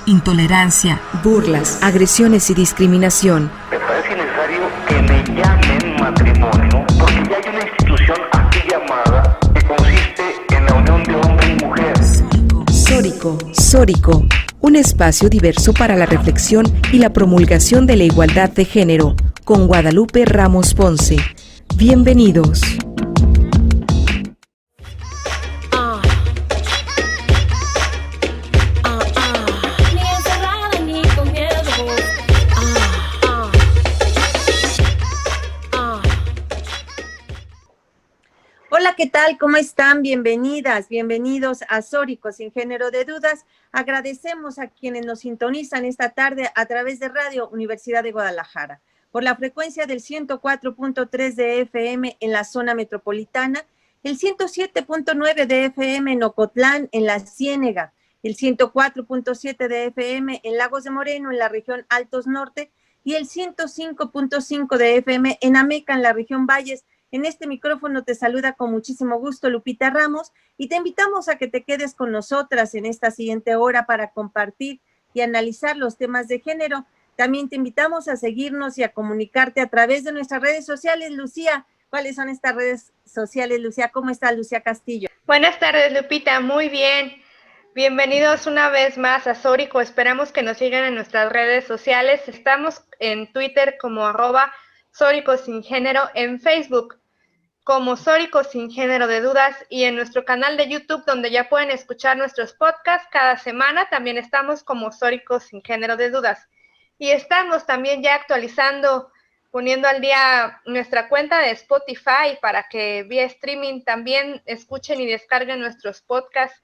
intolerancia, burlas, agresiones y discriminación. Me parece necesario que me llamen matrimonio, porque ya hay una institución aquí llamada que consiste en la unión de hombre y mujer. Sórico, un espacio diverso para la reflexión y la promulgación de la igualdad de género, con Guadalupe Ramos Ponce. Bienvenidos. Hola, ¿qué tal? ¿Cómo están? Bienvenidas, bienvenidos a Sórico, sin género de dudas. Agradecemos a quienes nos sintonizan esta tarde a través de Radio Universidad de Guadalajara, por la frecuencia del 104.3 de FM en la zona metropolitana, el 107.9 de FM en Ocotlán, en la Ciénega, el 104.7 de FM en Lagos de Moreno, en la región Altos Norte, y el 105.5 de FM en Ameca, en la región Valles. En este micrófono te saluda con muchísimo gusto Lupita Ramos y te invitamos a que te quedes con nosotras en esta siguiente hora para compartir y analizar los temas de género. También te invitamos a seguirnos y a comunicarte a través de nuestras redes sociales. Lucía, ¿cuáles son estas redes sociales, Lucía? ¿Cómo está Lucía Castillo? Buenas tardes, Lupita, muy bien. Bienvenidos una vez más a Sórico. Esperamos que nos sigan en nuestras redes sociales. Estamos en Twitter como @Sórico sin género, en Facebook como Sórico sin género de dudas y en nuestro canal de YouTube, donde ya pueden escuchar nuestros podcasts cada semana. También estamos como Sórico sin género de dudas. Y estamos también ya actualizando, poniendo al día nuestra cuenta de Spotify para que vía streaming también escuchen y descarguen nuestros podcasts,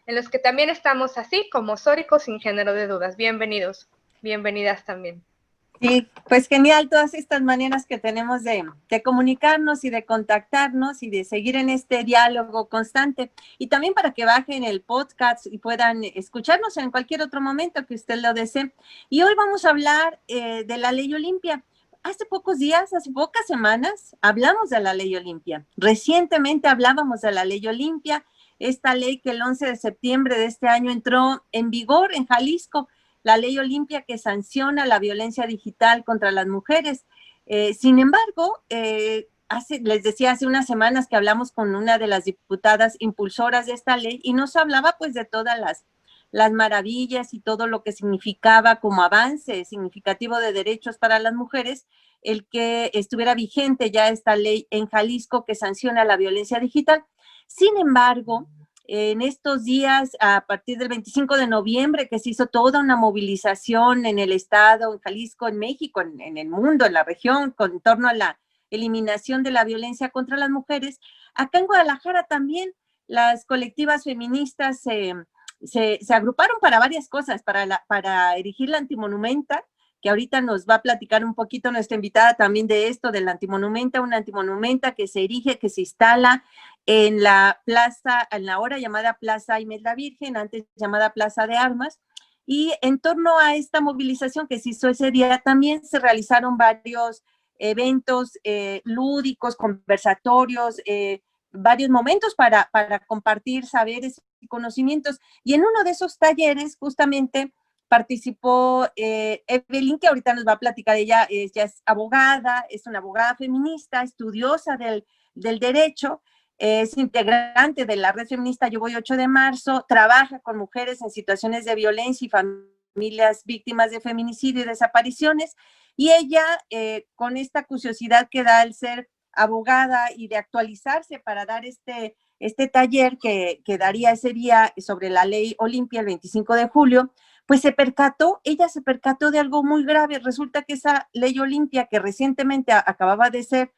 en los que también estamos así como Sórico sin género de dudas. Bienvenidos, bienvenidas también. Sí, pues genial todas estas maneras que tenemos de comunicarnos y de contactarnos y de seguir en este diálogo constante. Y también para que bajen el podcast y puedan escucharnos en cualquier otro momento que usted lo desee. Y hoy vamos a hablar de la Ley Olimpia. Hace pocos días, hace pocas semanas, hablamos de la Ley Olimpia. Recientemente hablábamos de la Ley Olimpia, esta ley que el 11 de septiembre de este año entró en vigor en Jalisco, la Ley Olimpia que sanciona la violencia digital contra las mujeres. Sin embargo, les decía hace unas semanas que hablamos con una de las diputadas impulsoras de esta ley y nos hablaba pues de todas las maravillas y todo lo que significaba como avance significativo de derechos para las mujeres, el que estuviera vigente ya esta ley en Jalisco que sanciona la violencia digital. Sin embargo, en estos días, a partir del 25 de noviembre, que se hizo toda una movilización en el estado, en Jalisco, en México, en el mundo, en la región, en torno a la eliminación de la violencia contra las mujeres, acá en Guadalajara también las colectivas feministas se agruparon para varias cosas, para erigir la antimonumenta, que ahorita nos va a platicar un poquito nuestra invitada también de esto, del antimonumenta, una antimonumenta que se erige, que se instala en la plaza, en la ahora llamada Plaza Imelda Virgen, antes llamada Plaza de Armas, y en torno a esta movilización que se hizo ese día también se realizaron varios eventos lúdicos, conversatorios, varios momentos para compartir saberes y conocimientos, y en uno de esos talleres justamente participó Evelyn, que ahorita nos va a platicar. Ella es abogada, es una abogada feminista, estudiosa del derecho, es integrante de la red feminista Yo Voy 8 de marzo, trabaja con mujeres en situaciones de violencia y familias víctimas de feminicidio y desapariciones, y ella con esta curiosidad que da el ser abogada y de actualizarse para dar este taller que daría ese día sobre la Ley Olimpia el 25 de julio, pues ella se percató de algo muy grave. Resulta que esa Ley Olimpia que recientemente acababa de ser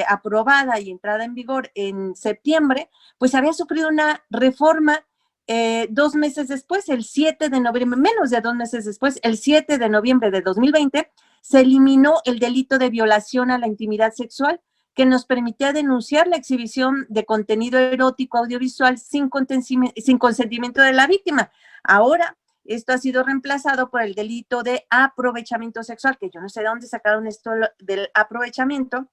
aprobada y entrada en vigor en septiembre, pues había sufrido una reforma 2 meses después, el 7 de noviembre, menos de 2 meses después, el 7 de noviembre de 2020, se eliminó el delito de violación a la intimidad sexual, que nos permitía denunciar la exhibición de contenido erótico audiovisual sin consentimiento de la víctima. Ahora, esto ha sido reemplazado por el delito de aprovechamiento sexual, que yo no sé de dónde sacaron esto del aprovechamiento.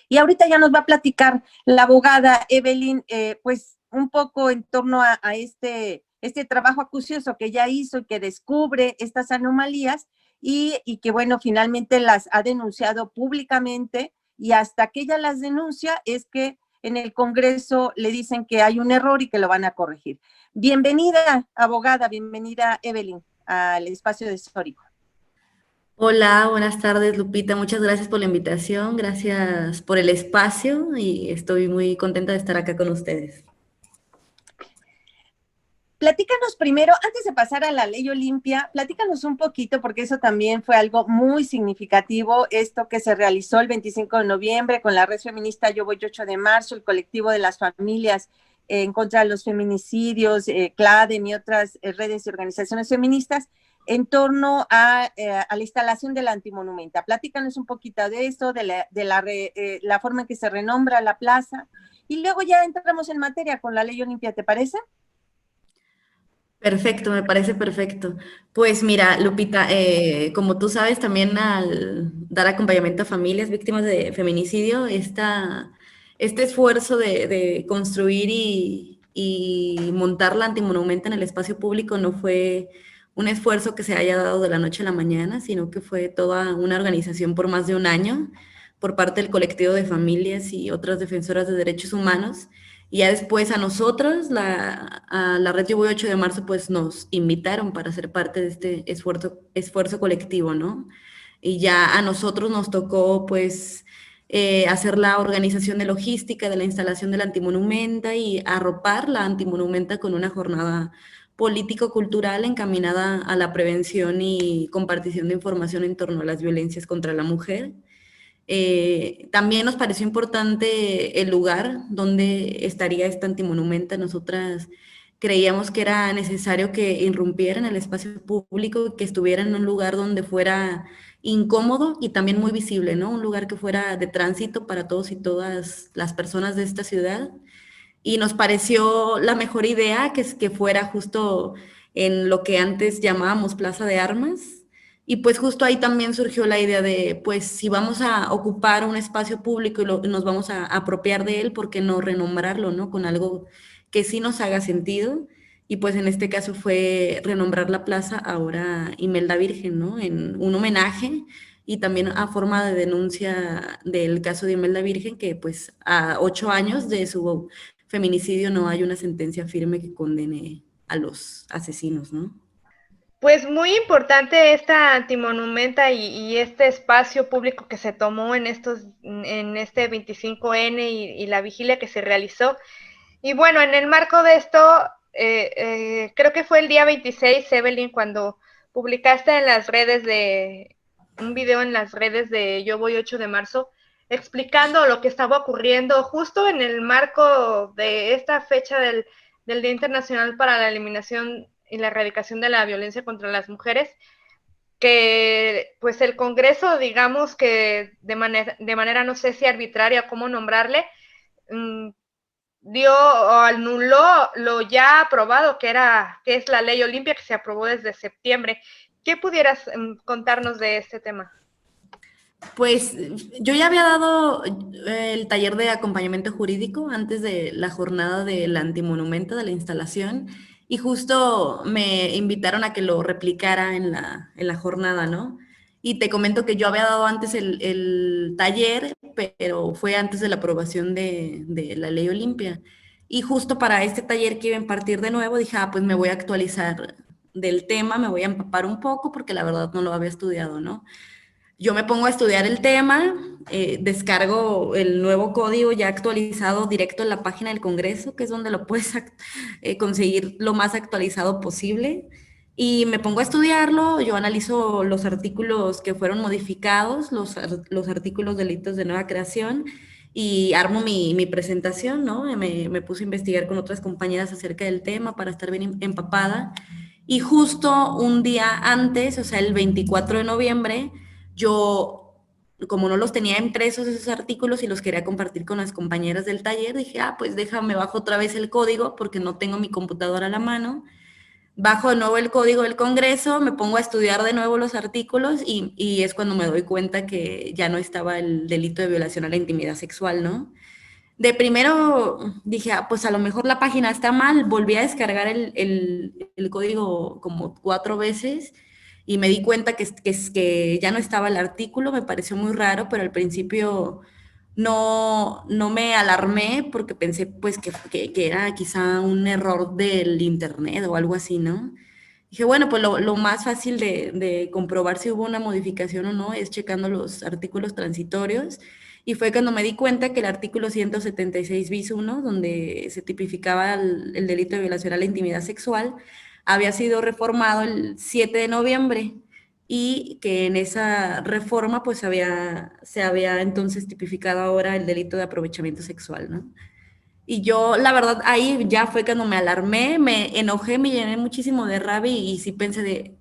Y ahorita ya nos va a platicar la abogada Evelyn, pues un poco en torno a este este trabajo acucioso que ya hizo y que descubre estas anomalías y que, bueno, finalmente las ha denunciado públicamente y hasta que ella las denuncia es que en el Congreso le dicen que hay un error y que lo van a corregir. Bienvenida, abogada, bienvenida, Evelyn, al espacio de Sórico. Hola, buenas tardes, Lupita. Muchas gracias por la invitación, gracias por el espacio y estoy muy contenta de estar acá con ustedes. Platícanos primero, antes de pasar a la ley Olimpia, platícanos un poquito, porque eso también fue algo muy significativo, esto que se realizó el 25 de noviembre con la red feminista Yo Voy 8 de marzo, el colectivo de las familias en contra de los feminicidios, CLADEM y otras redes y organizaciones feministas, en torno a la instalación de la antimonumenta. Platícanos un poquito de esto, de la forma en que se renombra la plaza, y luego ya entramos en materia con la ley Olimpia, ¿te parece? Perfecto, me parece perfecto. Pues mira, Lupita, como tú sabes, también al dar acompañamiento a familias víctimas de feminicidio, este esfuerzo de construir y montar la antimonumenta en el espacio público no fue un esfuerzo que se haya dado de la noche a la mañana, sino que fue toda una organización por más de un año por parte del colectivo de familias y otras defensoras de derechos humanos. Y ya después a nosotros, a la red Yo Voy 8 de marzo, pues nos invitaron para ser parte de este esfuerzo colectivo, ¿no? Y ya a nosotros nos tocó, pues, hacer la organización de logística de la instalación de la antimonumenta y arropar la antimonumenta con una jornada político-cultural encaminada a la prevención y compartición de información en torno a las violencias contra la mujer. También nos pareció importante el lugar donde estaría esta antimonumenta. Nosotras creíamos que era necesario que irrumpiera en el espacio público, que estuviera en un lugar donde fuera incómodo y también muy visible, ¿no? Un lugar que fuera de tránsito para todos y todas las personas de esta ciudad. Y nos pareció la mejor idea que fuera justo en lo que antes llamábamos Plaza de Armas. Y pues justo ahí también surgió la idea de, pues si vamos a ocupar un espacio público y nos vamos a apropiar de él, ¿por qué no renombrarlo, no? Con algo que sí nos haga sentido. Y pues en este caso fue renombrar la plaza ahora Imelda Virgen, ¿no? En un homenaje y también a forma de denuncia del caso de Imelda Virgen, que pues a 8 años de su feminicidio no hay una sentencia firme que condene a los asesinos, ¿no? Pues muy importante esta antimonumenta y este espacio público que se tomó en este 25N y la vigilia que se realizó. Y bueno, en el marco de esto, creo que fue el día 26, Evelyn, cuando publicaste un video en las redes de Yo Voy 8 de marzo, explicando lo que estaba ocurriendo justo en el marco de esta fecha del Día Internacional para la Eliminación y la Erradicación de la Violencia contra las Mujeres, que pues el Congreso, digamos que de manera no sé si arbitraria, cómo nombrarle, dio o anuló lo ya aprobado, que es la ley Olimpia, que se aprobó desde septiembre. ¿Qué pudieras contarnos de este tema? Pues yo ya había dado el taller de acompañamiento jurídico antes de la jornada del antimonumento, de la instalación, y justo me invitaron a que lo replicara en la jornada, ¿no? Y te comento que yo había dado antes el taller, pero fue antes de la aprobación de la ley Olimpia. Y justo para este taller que iba a impartir de nuevo, dije, pues me voy a actualizar del tema, me voy a empapar un poco, porque la verdad no lo había estudiado, ¿no? Yo me pongo a estudiar el tema, descargo el nuevo código ya actualizado directo en la página del Congreso, que es donde lo puedes conseguir lo más actualizado posible, y me pongo a estudiarlo. Yo analizo los artículos que fueron modificados, los artículos delitos de nueva creación, y armo mi presentación, ¿no? Me puse a investigar con otras compañeras acerca del tema para estar bien empapada, y justo un día antes, o sea, el 24 de noviembre, yo, como no los tenía impresos esos artículos y los quería compartir con las compañeras del taller, dije, pues déjame bajo otra vez el código porque no tengo mi computadora a la mano. Bajo de nuevo el código del Congreso, me pongo a estudiar de nuevo los artículos y es cuando me doy cuenta que ya no estaba el delito de violación a la intimidad sexual, ¿no? De primero dije, pues a lo mejor la página está mal, volví a descargar el código como 4 veces y me di cuenta que ya no estaba el artículo, me pareció muy raro, pero al principio no me alarmé porque pensé pues que era quizá un error del internet o algo así, ¿no? Dije, bueno, pues lo más fácil de comprobar si hubo una modificación o no es checando los artículos transitorios. Y fue cuando me di cuenta que el artículo 176 bis 1, donde se tipificaba el delito de violación a la intimidad sexual, había sido reformado el 7 de noviembre y que en esa reforma pues se había entonces tipificado ahora el delito de aprovechamiento sexual, ¿no? Y yo, la verdad, ahí ya fue cuando me alarmé, me enojé, me llené muchísimo de rabia y sí pensé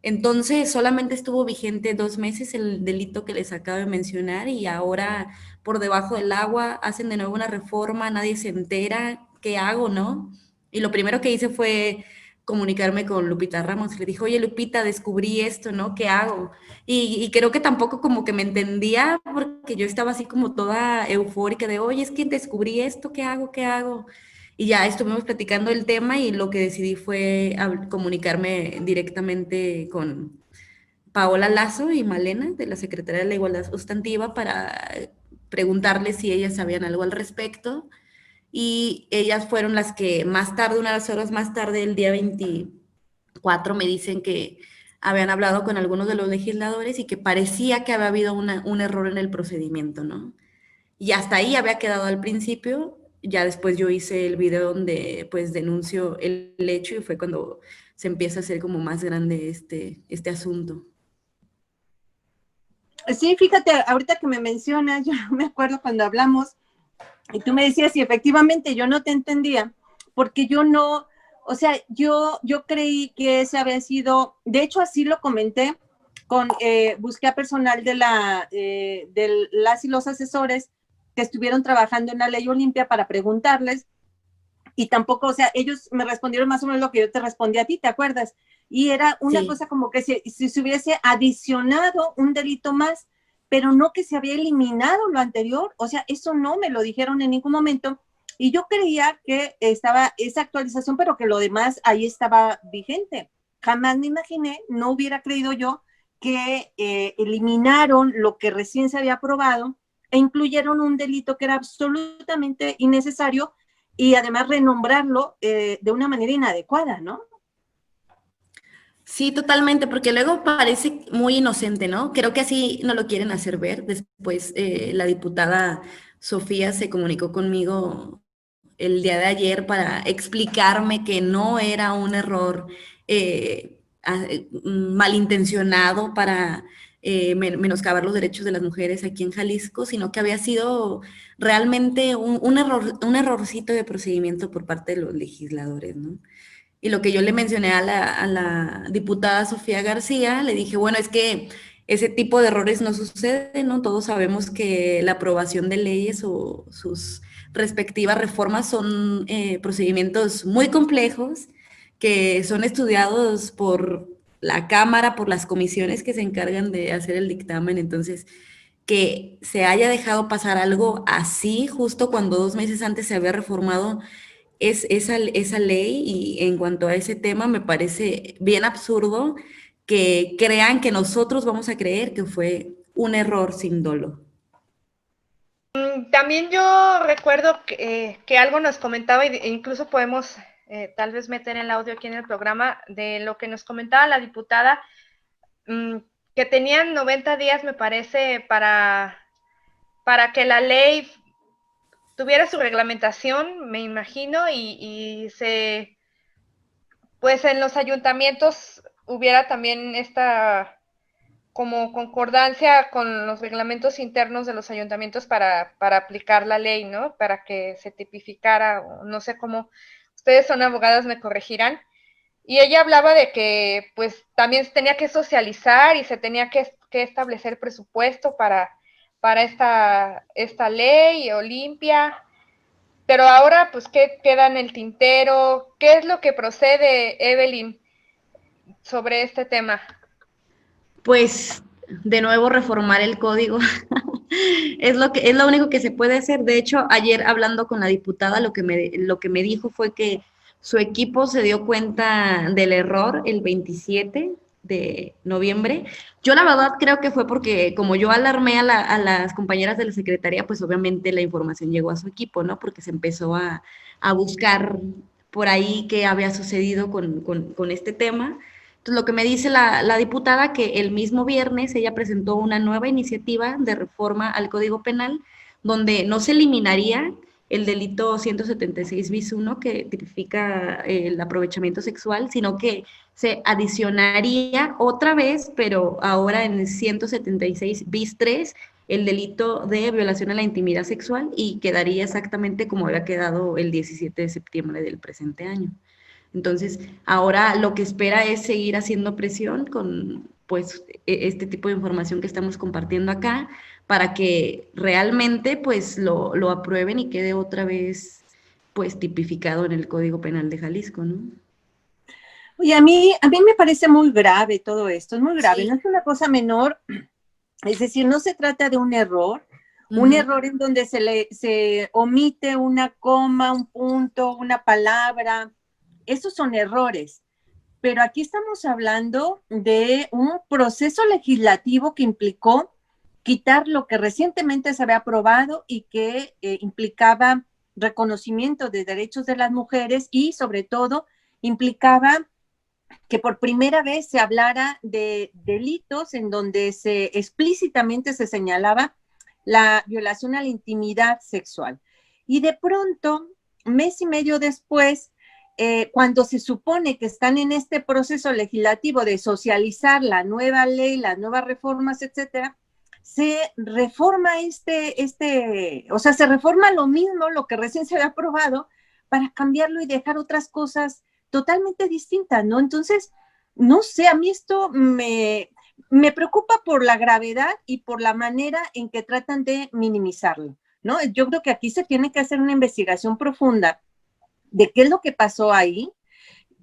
entonces solamente estuvo vigente 2 meses el delito que les acabo de mencionar y ahora por debajo del agua hacen de nuevo una reforma, nadie se entera, ¿qué hago, no? Y lo primero que hice fue comunicarme con Lupita Ramos, le dije, oye Lupita, descubrí esto, ¿no? ¿Qué hago? Y creo que tampoco como que me entendía porque yo estaba así como toda eufórica de, oye, es que descubrí esto, ¿qué hago? ¿Qué hago? Y ya estuvimos platicando el tema y lo que decidí fue comunicarme directamente con Paola Lazo y Malena de la Secretaría de la Igualdad Sustantiva para preguntarles si ellas sabían algo al respecto. Y ellas fueron las que más tarde, unas horas más tarde, el día 24, me dicen que habían hablado con algunos de los legisladores y que parecía que había habido un error en el procedimiento, ¿no? Y hasta ahí había quedado al principio, ya después yo hice el video donde pues denuncio el hecho y fue cuando se empieza a hacer como más grande este asunto. Sí, fíjate, ahorita que me mencionas, yo me acuerdo cuando hablamos y tú me decías, y efectivamente yo no te entendía, porque yo no, o sea, yo creí que ese había sido, de hecho así lo comenté, busqué a personal de las y los asesores que estuvieron trabajando en la ley Olimpia para preguntarles, y tampoco, o sea, ellos me respondieron más o menos lo que yo te respondí a ti, ¿te acuerdas? Y era una Sí. cosa como que si se hubiese adicionado un delito más, pero no que se había eliminado lo anterior, o sea, eso no me lo dijeron en ningún momento, y yo creía que estaba esa actualización, pero que lo demás ahí estaba vigente. Jamás me imaginé, no hubiera creído yo que eliminaron lo que recién se había aprobado e incluyeron un delito que era absolutamente innecesario y además renombrarlo de una manera inadecuada, ¿no? Sí, totalmente, porque luego parece muy inocente, ¿no? Creo que así no lo quieren hacer ver. Después la diputada Sofía se comunicó conmigo el día de ayer para explicarme que no era un error malintencionado para menoscabar los derechos de las mujeres aquí en Jalisco, sino que había sido realmente un error, un errorcito de procedimiento por parte de los legisladores, ¿no? Y lo que yo le mencioné a la diputada Sofía García, le dije, bueno, es que ese tipo de errores no suceden, ¿no? Todos sabemos que la aprobación de leyes o sus respectivas reformas son procedimientos muy complejos que son estudiados por la Cámara, por las comisiones que se encargan de hacer el dictamen. Entonces, que se haya dejado pasar algo así justo cuando 2 meses antes se había reformado esa ley y en cuanto a ese tema me parece bien absurdo que crean que nosotros vamos a creer que fue un error sin dolo. También yo recuerdo que algo nos comentaba, e incluso podemos tal vez meter el audio aquí en el programa, de lo que nos comentaba la diputada, que tenían 90 días, me parece, para que la ley tuviera su reglamentación, me imagino, y pues en los ayuntamientos hubiera también esta como concordancia con los reglamentos internos de los ayuntamientos para aplicar la ley, ¿no? Para que se tipificara, no sé cómo, ustedes son abogadas, me corregirán. Y ella hablaba de que pues también se tenía que socializar y se tenía que establecer presupuesto para esta ley Olimpia. Pero ahora, pues, ¿qué queda en el tintero? ¿Qué es lo que procede, Evelyn, sobre este tema? Pues de nuevo reformar el código Es lo único que se puede hacer. De hecho, ayer hablando con la diputada, lo que me dijo fue que su equipo se dio cuenta del error el 27 de noviembre. Yo la verdad creo que fue porque como yo alarmé a las compañeras de la secretaría, pues obviamente la información llegó a su equipo, ¿no? Porque se empezó a buscar por ahí qué había sucedido con este tema. Entonces, lo que me dice la diputada, que el mismo viernes ella presentó una nueva iniciativa de reforma al Código Penal, donde no se eliminaría el delito 176 bis 1 que tipifica el aprovechamiento sexual, sino que se adicionaría otra vez, pero ahora en el 176 bis 3, el delito de violación a la intimidad sexual y quedaría exactamente como había quedado el 17 de septiembre del presente año. Entonces, ahora lo que espera es seguir haciendo presión con pues este tipo de información que estamos compartiendo acá para que realmente pues lo aprueben y quede otra vez pues tipificado en el Código Penal de Jalisco, ¿no? Oye, a mí me parece muy grave todo esto, es muy grave, Sí. no es una cosa menor, es decir, no se trata de un error en donde se omite una coma, un punto, una palabra, esos son errores. Pero aquí estamos hablando de un proceso legislativo que implicó quitar lo que recientemente se había aprobado y que implicaba reconocimiento de derechos de las mujeres y sobre todo implicaba que por primera vez se hablara de delitos en donde explícitamente se señalaba la violación a la intimidad sexual. Y de pronto, mes y medio después, cuando se supone que están en este proceso legislativo de socializar la nueva ley, las nuevas reformas, etcétera, se reforma o sea, se reforma lo mismo, lo que recién se había aprobado, para cambiarlo y dejar otras cosas totalmente distintas, ¿no? Entonces, no sé, a mí esto me preocupa por la gravedad y por la manera en que tratan de minimizarlo, ¿no? Yo creo que aquí se tiene que hacer una investigación profunda de qué es lo que pasó ahí.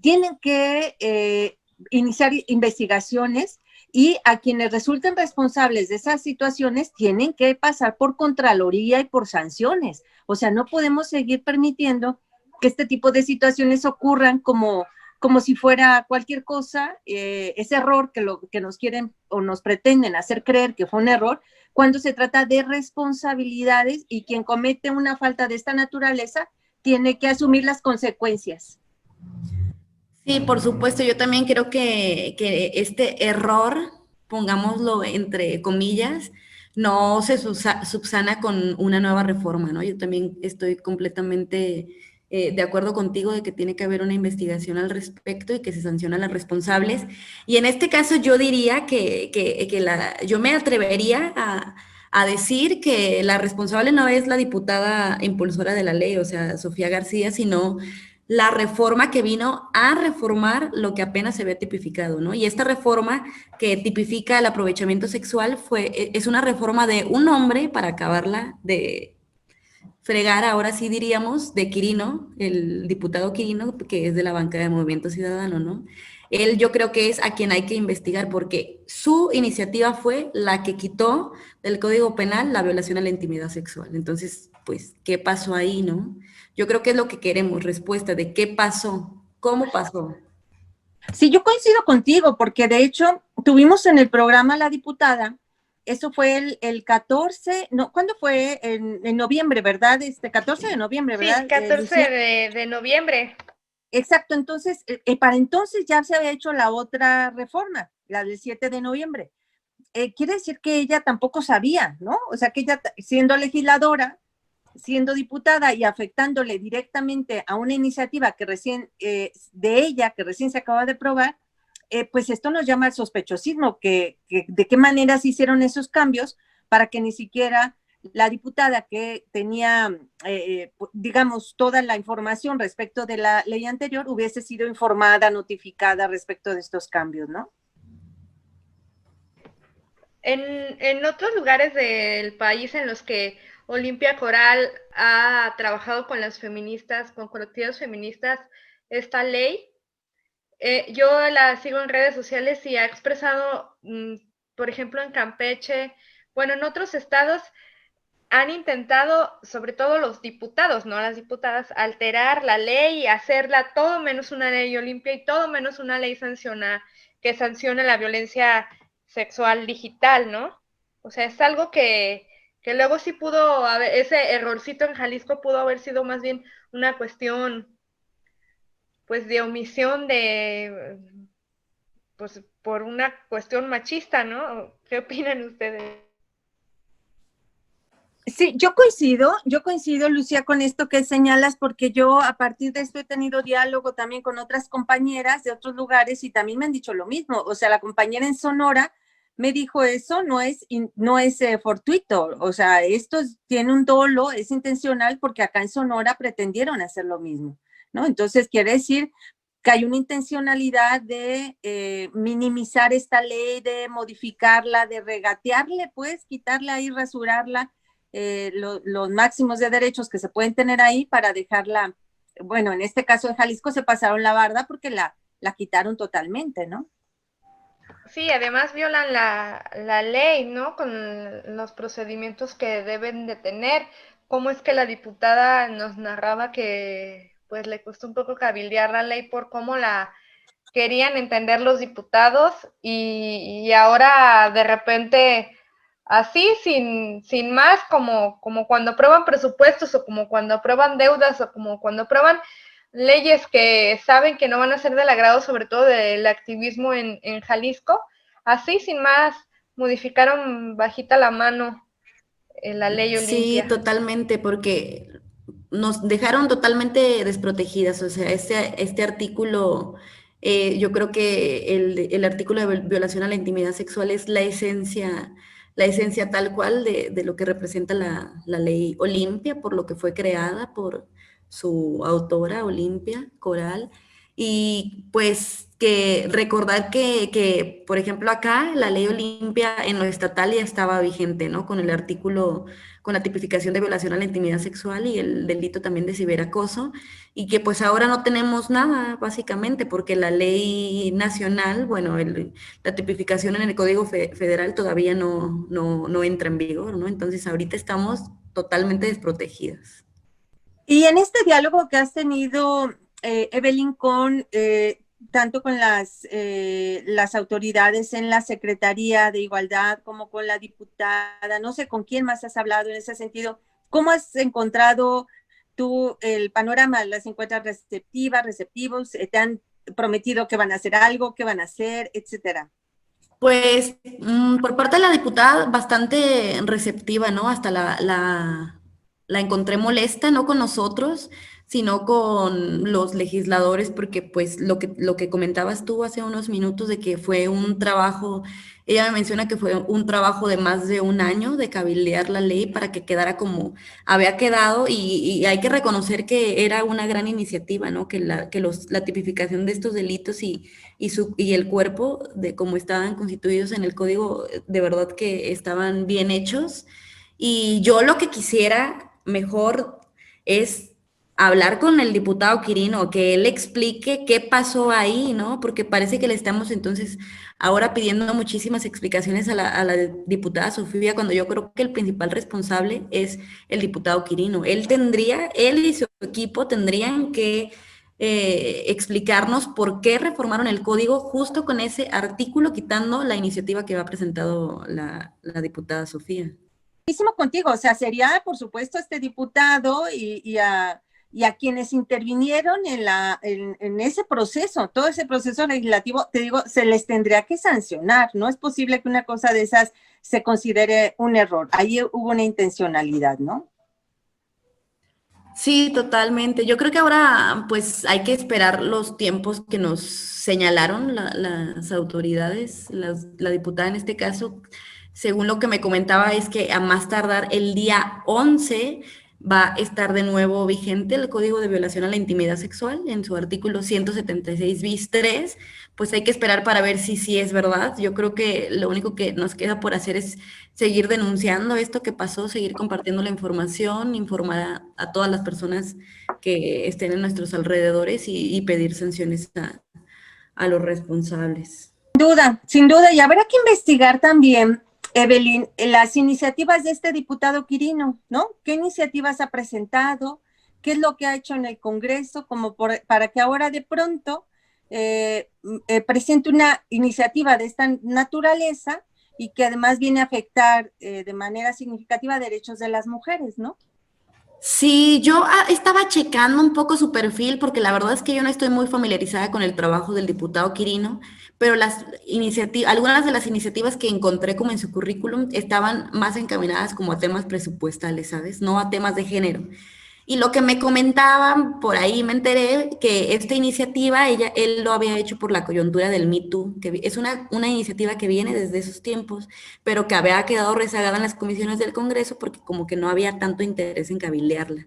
Tienen que iniciar investigaciones y a quienes resulten responsables de esas situaciones tienen que pasar por Contraloría y por sanciones. O sea, no podemos seguir permitiendo que este tipo de situaciones ocurran como si fuera cualquier cosa, ese error que nos quieren o nos pretenden hacer creer que fue un error, cuando se trata de responsabilidades y quien comete una falta de esta naturaleza tiene que asumir las consecuencias. Sí, por supuesto, yo también creo que este error, pongámoslo entre comillas, no se subsana con una nueva reforma, ¿no? Yo también estoy completamente de acuerdo contigo de que tiene que haber una investigación al respecto y que se sancionan a las responsables. Y en este caso yo diría yo me atrevería a decir que la responsable no es la diputada impulsora de la ley, o sea, Sofía García, sino la reforma que vino a reformar lo que apenas se había tipificado, ¿no? Y esta reforma que tipifica el aprovechamiento sexual es una reforma de un hombre para acabarla de fregar, ahora sí diríamos, de Quirino, el diputado Quirino, que es de la banca de Movimiento Ciudadano, ¿no? Él yo creo que es a quien hay que investigar porque su iniciativa fue la que quitó del Código Penal la violación a la intimidad sexual. Entonces, pues, ¿qué pasó ahí, no? Yo creo que es lo que queremos, respuesta de qué pasó, cómo pasó. Sí, yo coincido contigo, porque de hecho tuvimos en el programa la diputada, eso fue el 14, no, ¿cuándo fue? En noviembre, ¿verdad? 14 de noviembre, Sí, ¿verdad, 14 Lucía? de noviembre. Exacto, entonces, para entonces ya se había hecho la otra reforma, la del 7 de noviembre. Quiere decir que ella tampoco sabía, ¿no? O sea, que ella siendo legisladora, siendo diputada y afectándole directamente a una iniciativa que de ella, que recién se acaba de aprobar, pues esto nos llama al sospechosismo, de qué manera se hicieron esos cambios para que ni siquiera la diputada que tenía, digamos, toda la información respecto de la ley anterior hubiese sido informada, notificada respecto de estos cambios, ¿no? En otros lugares del país en los que Olimpia Coral ha trabajado con las feministas, con colectivas feministas, esta ley, yo la sigo en redes sociales y ha expresado, por ejemplo, en Campeche, bueno, en otros estados han intentado, sobre todo los diputados, no las diputadas, alterar la ley y hacerla todo menos una ley Olimpia y todo menos una ley que sancione la violencia sexual digital, ¿no? O sea, es algo que luego sí pudo haber, ese errorcito en Jalisco pudo haber sido más bien una cuestión, pues, de omisión pues, por una cuestión machista, ¿no? ¿Qué opinan ustedes? Sí, yo coincido, Lucía, con esto que señalas, porque yo a partir de esto he tenido diálogo también con otras compañeras de otros lugares y también me han dicho lo mismo. O sea, la compañera en Sonora me dijo eso, no es fortuito, o sea, tiene un dolo, es intencional porque acá en Sonora pretendieron hacer lo mismo, ¿no? Entonces quiere decir que hay una intencionalidad de minimizar esta ley, de modificarla, de regatearle, pues, quitarla y rasurarla los máximos de derechos que se pueden tener ahí para dejarla, bueno, en este caso en Jalisco se pasaron la barda porque la quitaron totalmente, ¿no? Sí, además violan la ley, ¿no? Con los procedimientos que deben de tener. ¿Cómo es que la diputada nos narraba que pues le costó un poco cabildear la ley por cómo la querían entender los diputados y ahora de repente así sin más como cuando aprueban presupuestos o como cuando aprueban deudas o como cuando aprueban leyes que saben que no van a ser del agrado sobre todo del activismo en Jalisco, así sin más modificaron bajita la mano la ley Sí, Olimpia. totalmente, porque nos dejaron totalmente desprotegidas. O sea, este artículo, yo creo que el artículo de violación a la intimidad sexual es la esencia tal cual de lo que representa la ley Olimpia, por lo que fue creada por su autora, Olimpia Coral. Y pues que recordar por ejemplo, acá la ley Olimpia en lo estatal ya estaba vigente, ¿no? Con el artículo, con la tipificación de violación a la intimidad sexual y el delito también de ciberacoso, y que pues ahora no tenemos nada, básicamente, porque la ley nacional, bueno, la tipificación en el Código Federal todavía no entra en vigor, ¿no? Entonces ahorita estamos totalmente desprotegidas. Y en este diálogo que has tenido, Evelyn, tanto con las autoridades en la Secretaría de Igualdad como con la diputada, no sé con quién más has hablado en ese sentido, ¿cómo has encontrado tú el panorama? ¿Las encuentras receptivas, receptivos? ¿Te han prometido que van a hacer algo, que van a hacer, etcétera? Pues por parte de la diputada, bastante receptiva, ¿no? Hasta la encontré molesta, no con nosotros, sino con los legisladores, porque pues lo que comentabas tú hace unos minutos de que fue un trabajo, ella me menciona que fue un trabajo de más de un año de cabildear la ley para que quedara como había quedado y hay que reconocer que era una gran iniciativa, ¿no? La tipificación de estos delitos y el cuerpo de cómo estaban constituidos en el código, de verdad que estaban bien hechos. Y yo lo que quisiera mejor es hablar con el diputado Quirino, que él explique qué pasó ahí, ¿no? Porque parece que le estamos entonces ahora pidiendo muchísimas explicaciones a la diputada Sofía, cuando yo creo que el principal responsable es el diputado Quirino. Él y su equipo tendrían que explicarnos por qué reformaron el código justo con ese artículo, quitando la iniciativa que ha presentado la diputada Sofía. Contigo, o sea, sería, por supuesto, este diputado y a quienes intervinieron en ese proceso, todo ese proceso legislativo, te digo, se les tendría que sancionar. No es posible que una cosa de esas se considere un error. Ahí hubo una intencionalidad, ¿no? Sí, totalmente. Yo creo que ahora pues hay que esperar los tiempos que nos señalaron las autoridades, la diputada en este caso, según lo que me comentaba es que a más tardar el día 11 va a estar de nuevo vigente el Código de Violación a la Intimidad Sexual en su artículo 176 bis 3, pues hay que esperar para ver si sí es verdad. Yo creo que lo único que nos queda por hacer es seguir denunciando esto que pasó, seguir compartiendo la información, informar a todas las personas que estén en nuestros alrededores y pedir sanciones a los responsables. Sin duda, y habrá que investigar también Evelyn, las iniciativas de este diputado Quirino, ¿no? ¿Qué iniciativas ha presentado? ¿Qué es lo que ha hecho en el Congreso para que ahora de pronto presente una iniciativa de esta naturaleza y que además viene a afectar de manera significativa derechos de las mujeres, ¿no? Sí, yo estaba checando un poco su perfil porque la verdad es que yo no estoy muy familiarizada con el trabajo del diputado Quirino, pero algunas de las iniciativas que encontré como en su currículum estaban más encaminadas como a temas presupuestales, ¿sabes? No a temas de género. Y lo que me comentaban, por ahí me enteré que esta iniciativa, él lo había hecho por la coyuntura del Me Too, que es una iniciativa que viene desde esos tiempos, pero que había quedado rezagada en las comisiones del Congreso porque como que no había tanto interés en cabildearla.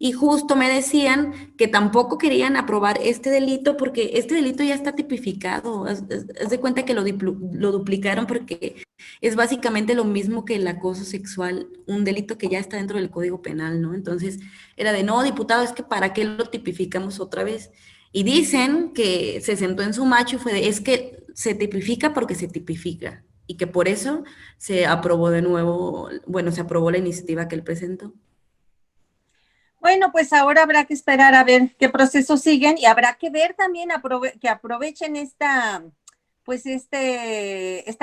Y justo me decían que tampoco querían aprobar este delito porque este delito ya está tipificado. Haz de cuenta que lo duplicaron porque es básicamente lo mismo que el acoso sexual, un delito que ya está dentro del Código Penal, ¿no? Entonces era de, no, diputado, es que ¿para qué lo tipificamos otra vez? Y dicen que se sentó en su macho y fue de, es que se tipifica porque se tipifica y que por eso se aprobó de nuevo, bueno, se aprobó la iniciativa que él presentó. Bueno, pues ahora habrá que esperar a ver qué procesos siguen y habrá que ver también que aprovechen esta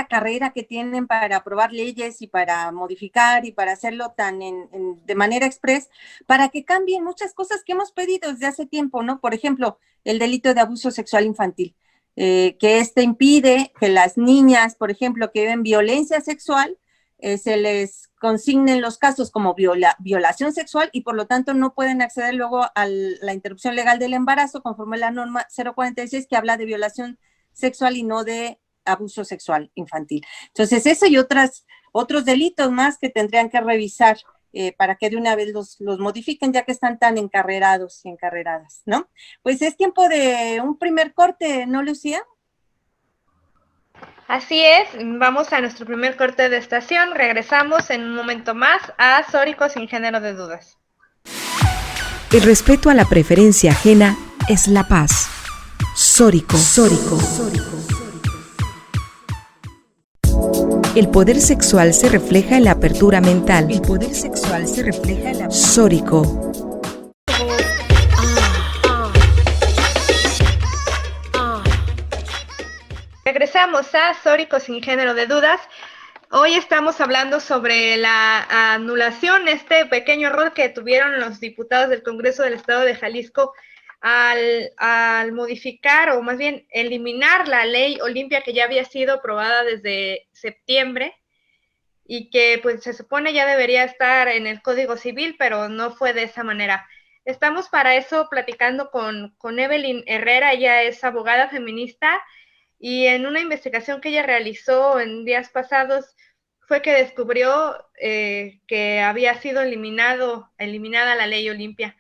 carrera que tienen para aprobar leyes y para modificar y para hacerlo de manera express, para que cambien muchas cosas que hemos pedido desde hace tiempo, ¿no? Por ejemplo, el delito de abuso sexual infantil, que impide que las niñas, por ejemplo, que viven violencia sexual, se les consignen los casos como violación sexual y por lo tanto no pueden acceder luego a la interrupción legal del embarazo conforme a la norma 046 que habla de violación sexual y no de abuso sexual infantil. Entonces, eso y otros delitos más que tendrían que revisar para que de una vez los modifiquen, ya que están tan encarrerados y encarreradas, ¿no? Pues es tiempo de un primer corte, ¿no, Lucía? Así es, vamos a nuestro primer corte de estación, regresamos en un momento más a Sórico sin género de dudas. El respeto a la preferencia ajena es la paz. Sórico. El poder sexual se refleja en la apertura mental. Sórico. Regresamos a Sórico sin género de dudas. Hoy estamos hablando sobre la anulación, este pequeño error que tuvieron los diputados del Congreso del Estado de Jalisco al modificar o más bien eliminar la ley Olimpia que ya había sido aprobada desde septiembre y que pues se supone ya debería estar en el Código Civil, pero no fue de esa manera. Estamos para eso platicando con Evelyn Herrera, ella es abogada feminista y en una investigación que ella realizó en días pasados fue que descubrió que había sido eliminada la ley Olimpia.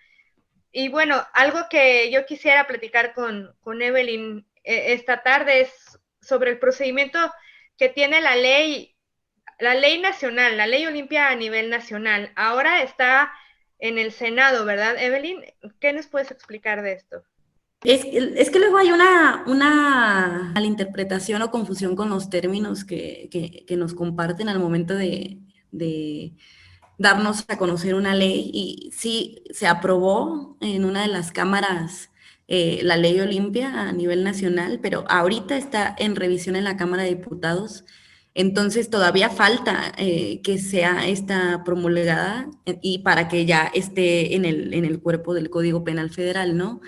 Y bueno, algo que yo quisiera platicar con Evelyn esta tarde es sobre el procedimiento que tiene la ley nacional, la ley Olimpia a nivel nacional. Ahora está en el Senado, ¿verdad, Evelyn? ¿Qué nos puedes explicar de esto? Es que luego hay una malinterpretación o confusión con los términos que nos comparten al momento de darnos a conocer una ley. Y sí, se aprobó en una de las cámaras la ley Olimpia a nivel nacional, pero ahorita está en revisión en la Cámara de Diputados. Entonces todavía falta que sea esta promulgada y para que ya esté en el cuerpo del Código Penal Federal, ¿no?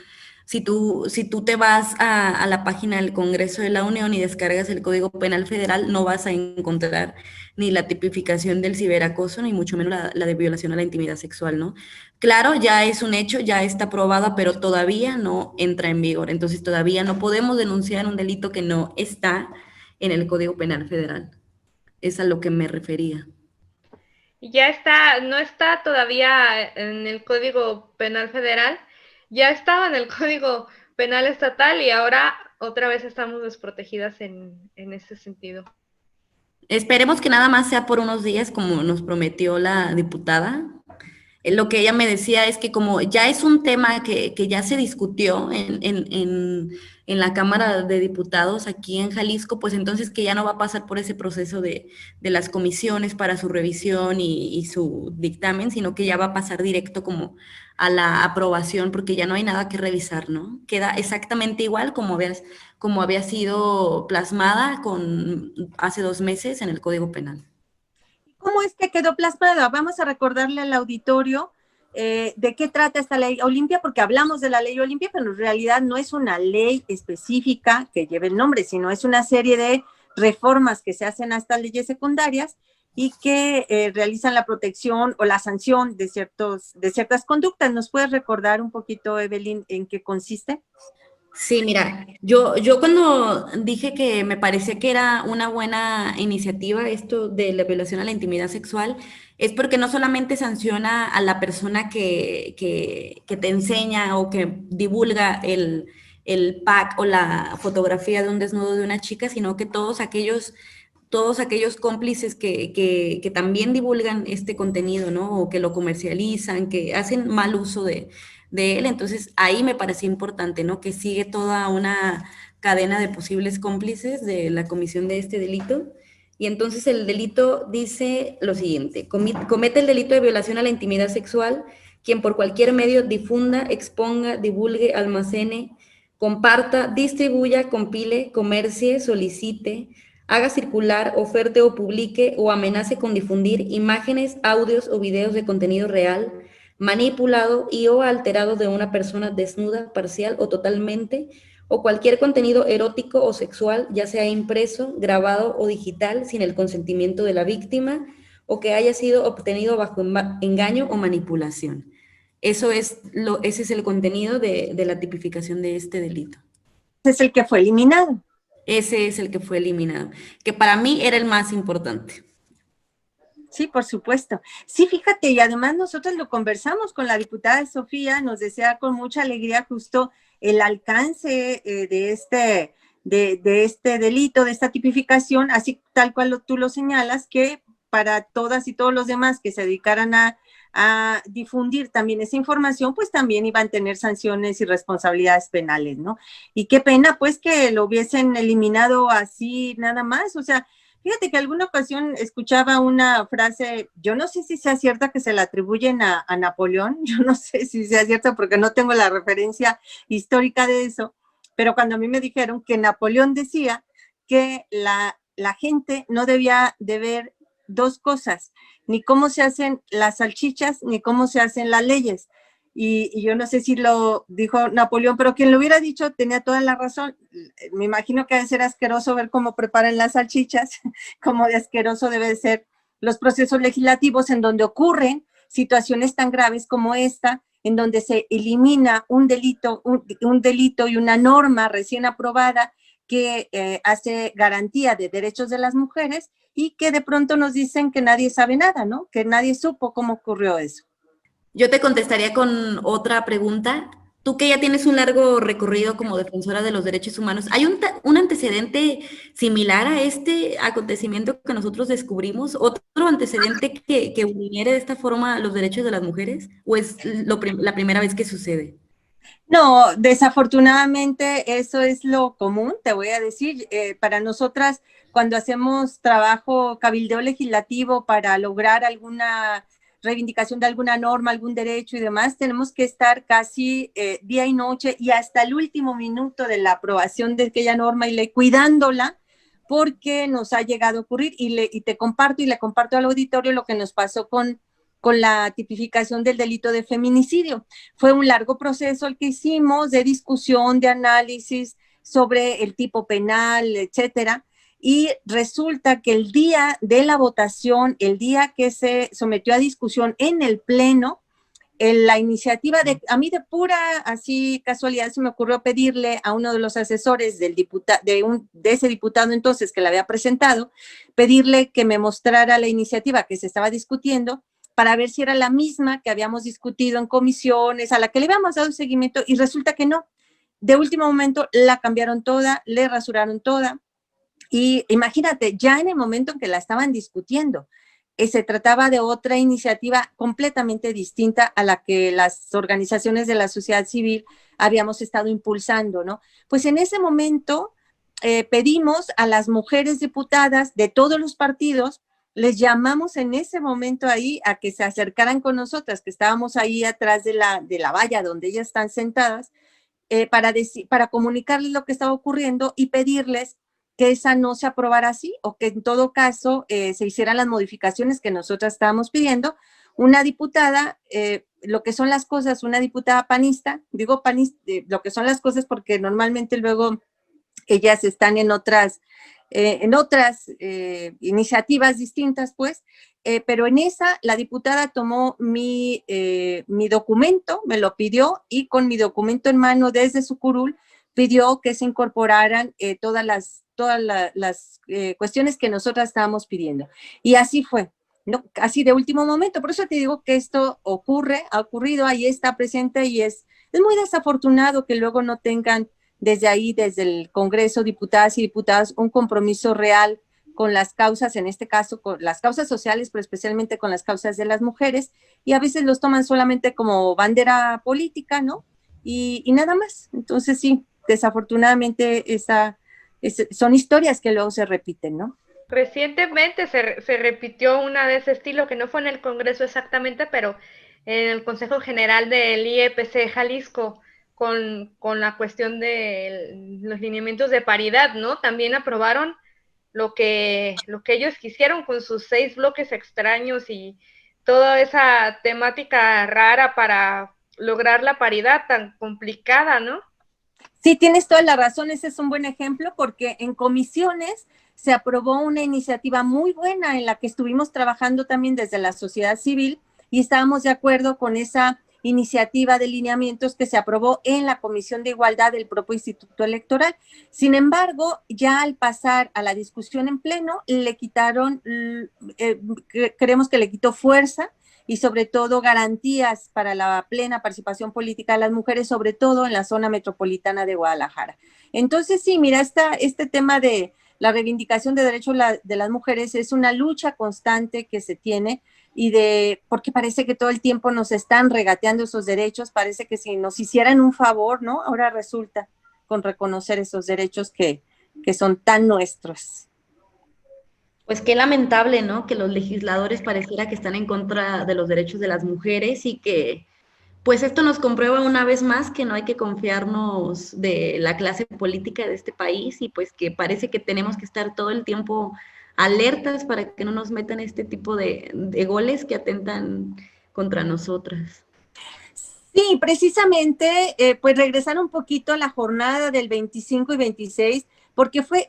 Si tú te vas a la página del Congreso de la Unión y descargas el Código Penal Federal, no vas a encontrar ni la tipificación del ciberacoso, ni mucho menos la de violación a la intimidad sexual, ¿no? Claro, ya es un hecho, ya está aprobada, pero todavía no entra en vigor. Entonces todavía no podemos denunciar un delito que no está en el Código Penal Federal. Es a lo que me refería. Ya está, no está todavía en el Código Penal Federal, ya estaba en el Código Penal Estatal y ahora otra vez estamos desprotegidas en ese sentido. Esperemos que nada más sea por unos días, como nos prometió la diputada, Lo que ella me decía es que como ya es un tema que ya se discutió en la Cámara de Diputados aquí en Jalisco, pues entonces que ya no va a pasar por ese proceso de las comisiones para su revisión y su dictamen, sino que ya va a pasar directo como a la aprobación, porque ya no hay nada que revisar, ¿no? Queda exactamente igual como había sido plasmada hace 2 meses en el Código Penal. ¿Cómo es que quedó plasmada? Vamos a recordarle al auditorio de qué trata esta ley Olimpia, porque hablamos de la ley Olimpia, pero en realidad no es una ley específica que lleve el nombre, sino es una serie de reformas que se hacen a estas leyes secundarias y que realizan la protección o la sanción de ciertas conductas. ¿Nos puedes recordar un poquito, Evelyn, en qué consiste? Sí, mira, yo cuando dije que me parecía que era una buena iniciativa esto de la violación a la intimidad sexual, es porque no solamente sanciona a la persona que te enseña o que divulga el pack o la fotografía de un desnudo de una chica, sino que todos aquellos cómplices que también divulgan este contenido, ¿no? O que lo comercializan, que hacen mal uso de él. Entonces, ahí me parecía importante, ¿no? Que sigue toda una cadena de posibles cómplices de la comisión de este delito. Y entonces el delito dice lo siguiente: comete el delito de violación a la intimidad sexual quien por cualquier medio difunda, exponga, divulgue, almacene, comparta, distribuya, compile, comercie, solicite, haga circular, oferte o publique o amenace con difundir imágenes, audios o videos de contenido real, manipulado y o alterado de una persona desnuda, parcial o totalmente, o cualquier contenido erótico o sexual, ya sea impreso, grabado o digital, sin el consentimiento de la víctima, o que haya sido obtenido bajo engaño o manipulación. Ese es el contenido de la tipificación de este delito. Ese es el que fue eliminado. Ese es el que fue eliminado, que para mí era el más importante. Sí, por supuesto. Sí, fíjate, y además nosotros lo conversamos con la diputada Sofía, nos decía con mucha alegría justo el alcance de este delito, de esta tipificación, así tal cual tú lo señalas, que para todas y todos los demás que se dedicaran a difundir también esa información, pues también iban a tener sanciones y responsabilidades penales, ¿no? Y qué pena, pues, que lo hubiesen eliminado así nada más, o sea, fíjate que alguna ocasión escuchaba una frase, yo no sé si sea cierta, que se la atribuyen a Napoleón, yo no sé si sea cierta porque no tengo la referencia histórica de eso, pero cuando a mí me dijeron que Napoleón decía que la gente no debía de ver dos cosas, ni cómo se hacen las salchichas, ni cómo se hacen las leyes. Y yo no sé si lo dijo Napoleón, pero quien lo hubiera dicho tenía toda la razón. Me imagino que debe ser asqueroso ver cómo preparan las salchichas, como de asqueroso deben ser los procesos legislativos en donde ocurren situaciones tan graves como esta, en donde se elimina un delito y una norma recién aprobada que hace garantía de derechos de las mujeres y que de pronto nos dicen que nadie sabe nada, ¿no? Que nadie supo cómo ocurrió eso. Yo te contestaría con otra pregunta. Tú que ya tienes un largo recorrido como defensora de los derechos humanos, ¿hay un antecedente similar a este acontecimiento que nosotros descubrimos? ¿Otro antecedente que vulnere de esta forma los derechos de las mujeres? ¿O es la primera vez que sucede? No, desafortunadamente eso es lo común, te voy a decir. Para nosotras, cuando hacemos trabajo cabildeo legislativo para lograr alguna reivindicación de alguna norma, algún derecho y demás, tenemos que estar casi día y noche y hasta el último minuto de la aprobación de aquella norma y ley, cuidándola, porque nos ha llegado a ocurrir y te comparto y le comparto al auditorio lo que nos pasó con la tipificación del delito de feminicidio. Fue un largo proceso el que hicimos de discusión, de análisis sobre el tipo penal, etcétera. Y resulta que el día de la votación, el día que se sometió a discusión en el Pleno, la iniciativa a mí de pura así casualidad se me ocurrió pedirle a uno de los asesores de ese diputado entonces que la había presentado, pedirle que me mostrara la iniciativa que se estaba discutiendo para ver si era la misma que habíamos discutido en comisiones, a la que le habíamos dado seguimiento, y resulta que no. De último momento la cambiaron toda, le rasuraron toda. Y imagínate, ya en el momento en que la estaban discutiendo, se trataba de otra iniciativa completamente distinta a la que las organizaciones de la sociedad civil habíamos estado impulsando, ¿no? Pues en ese momento pedimos a las mujeres diputadas de todos los partidos, les llamamos en ese momento ahí a que se acercaran con nosotras, que estábamos ahí atrás de la valla donde ellas están sentadas, para comunicarles lo que estaba ocurriendo y pedirles que esa no se aprobara así, o que en todo caso se hicieran las modificaciones que nosotras estábamos pidiendo. Una diputada, lo que son las cosas, una diputada panista, digo panista, lo que son las cosas porque normalmente luego ellas están en otras iniciativas distintas, pues, pero en esa la diputada tomó mi documento, me lo pidió, y con mi documento en mano desde su curul pidió que se incorporaran todas las cuestiones que nosotras estábamos pidiendo. Y así fue, ¿no? Así de último momento. Por eso te digo que esto ha ocurrido, ahí está presente, y es muy desafortunado que luego no tengan desde ahí, desde el Congreso, diputadas y diputados, un compromiso real con las causas, en este caso con las causas sociales, pero especialmente con las causas de las mujeres, y a veces los toman solamente como bandera política, ¿no? Y nada más. Entonces sí, desafortunadamente son historias que luego se repiten, ¿no? Recientemente se repitió una de ese estilo, que no fue en el Congreso exactamente, pero en el Consejo General del IEPC Jalisco, con la cuestión de los lineamientos de paridad, ¿no? También aprobaron lo que ellos quisieron con sus 6 bloques extraños y toda esa temática rara para lograr la paridad tan complicada, ¿no? Sí, tienes toda la razón, ese es un buen ejemplo, porque en comisiones se aprobó una iniciativa muy buena en la que estuvimos trabajando también desde la sociedad civil, y estábamos de acuerdo con esa iniciativa de lineamientos que se aprobó en la Comisión de Igualdad del propio Instituto Electoral. Sin embargo, ya al pasar a la discusión en pleno, le quitaron, creemos que le quitó fuerza y sobre todo garantías para la plena participación política de las mujeres, sobre todo en la zona metropolitana de Guadalajara. Entonces, sí, mira, este tema de la reivindicación de derechos de las mujeres es una lucha constante que se tiene, porque parece que todo el tiempo nos están regateando esos derechos, parece que si nos hicieran un favor, ¿no? Ahora resulta con reconocer esos derechos que son tan nuestros. Pues qué lamentable, ¿no? Que los legisladores pareciera que están en contra de los derechos de las mujeres y que, pues esto nos comprueba una vez más que no hay que confiarnos de la clase política de este país y pues que parece que tenemos que estar todo el tiempo alertas para que no nos metan este tipo de goles que atentan contra nosotras. Sí, precisamente, pues regresar un poquito a la jornada del 25 y 26, porque fue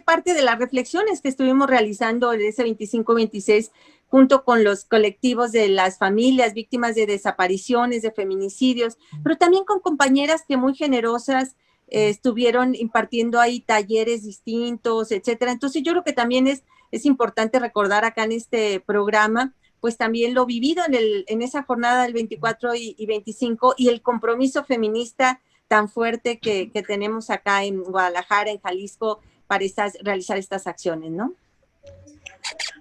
parte de las reflexiones que estuvimos realizando en ese 25-26, junto con los colectivos de las familias víctimas de desapariciones, de feminicidios, pero también con compañeras que muy generosas estuvieron impartiendo ahí talleres distintos, etcétera. Entonces yo creo que también es importante recordar acá en este programa pues también lo vivido en esa jornada del 24 y 25 y el compromiso feminista tan fuerte que tenemos acá en Guadalajara, en Jalisco, para realizar estas acciones, ¿no?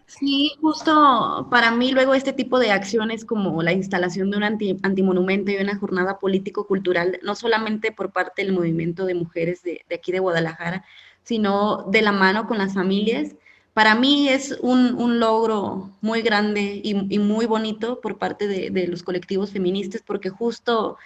Sí, justo para mí luego este tipo de acciones como la instalación de un antimonumento y una jornada político-cultural, no solamente por parte del movimiento de mujeres de aquí de Guadalajara, sino de la mano con las familias, para mí es un logro muy grande y muy bonito por parte de los colectivos feministas, porque justo